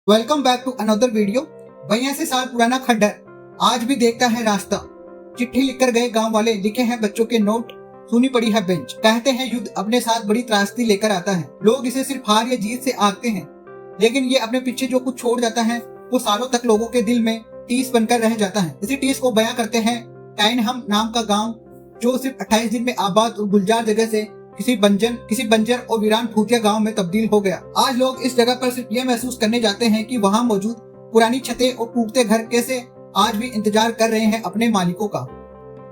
Welcome back to another video. 82 साल पुराना खंडर आज भी देखता है रास्ता। चिट्ठी लिखकर गए गांव वाले, लिखे हैं बच्चों के नोट, सुनी पड़ी है बेंच। कहते हैं युद्ध अपने साथ बड़ी त्रासदी लेकर आता है। लोग इसे सिर्फ हार या जीत से आंकते हैं, लेकिन ये अपने पीछे जो कुछ छोड़ जाता है वो सालों तक लोगों के दिल में टीस बनकर रह जाता है। इसी टीस को बयां करते हैं टाइनहम नाम का गाँव, जो सिर्फ 28 दिन में आबाद और गुलजार जगह से किसी बंजर और वीरान भूतिया गांव में तब्दील हो गया। आज लोग इस जगह पर सिर्फ ये महसूस करने जाते हैं कि वहां मौजूद पुरानी छतें और टूटते घर कैसे आज भी इंतजार कर रहे हैं अपने मालिकों का।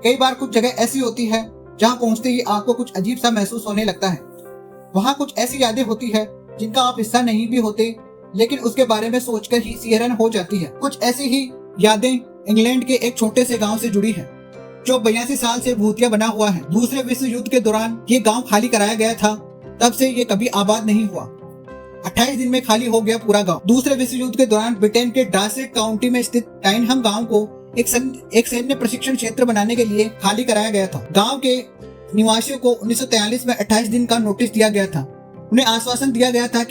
कई बार कुछ जगह ऐसी होती है जहां पहुंचते ही आपको कुछ अजीब सा महसूस होने लगता है। वहां कुछ ऐसी यादें होती है जिनका आप हिस्सा नहीं भी होते, लेकिन उसके बारे में सोचकर ही सिहरन हो जाती है। कुछ ऐसी ही यादें इंग्लैंड के एक छोटे से गाँव से जुड़ी है जो 82 साल से भूतिया बना हुआ है। दूसरे विश्व युद्ध के दौरान ये गांव खाली कराया गया था, तब से ये कभी आबाद नहीं हुआ। 28 दिन में खाली हो गया पूरा गांव। दूसरे विश्व युद्ध के दौरान ब्रिटेन के डार्सेट काउंटी में स्थित टाइनहम गांव को एक सैन्य प्रशिक्षण क्षेत्र बनाने के लिए खाली कराया गया था। गांव के निवासियों को 1943 में 28 दिन का नोटिस दिया गया था। उन्हें आश्वासन दिया गया था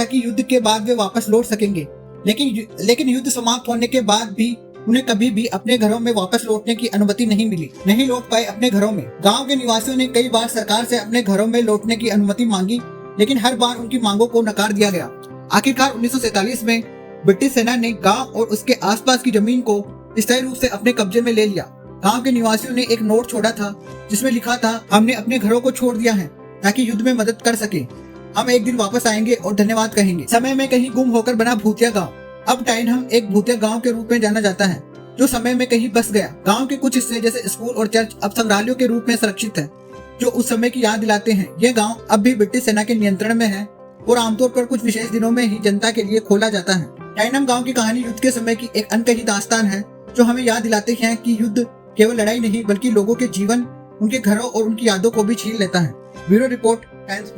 कि युद्ध के बाद वे वापस लौट सकेंगे, लेकिन युद्ध समाप्त होने के बाद भी उन्हें कभी भी अपने घरों में वापस लौटने की अनुमति नहीं लौट पाए अपने घरों में। गांव के निवासियों ने कई बार सरकार से अपने घरों में लौटने की अनुमति मांगी, लेकिन हर बार उनकी मांगों को नकार दिया गया। आखिरकार 1947 में ब्रिटिश सेना ने गांव और उसके आसपास की जमीन को स्थायी रूप से अपने कब्जे में ले लिया। गांव के निवासियों ने एक नोट छोड़ा था जिसमें लिखा था, हमने अपने घरों को छोड़ दिया है ताकि युद्ध में मदद कर सके। हम एक दिन वापस आएंगे और धन्यवाद कहेंगे। समय में कहीं गुम होकर बना भूतिया गाँव अब टाइनहम एक भूतिया गांव के रूप में जाना जाता है, जो समय में कहीं बस गया। गांव के कुछ हिस्से जैसे स्कूल और चर्च अब संग्रहालयों के रूप में सुरक्षित है, जो उस समय की याद दिलाते हैं। यह गांव अब भी ब्रिटिश सेना के नियंत्रण में है और आमतौर पर कुछ विशेष दिनों में ही जनता के लिए खोला जाता है। टाइनहम गांव की कहानी युद्ध के समय की एक अनकही दास्तान है, जो हमें याद दिलाते हैं कि युद्ध केवल लड़ाई नहीं बल्कि लोगों के जीवन, उनके घरों और उनकी यादों को भी छीन लेता है। Bureau report, times.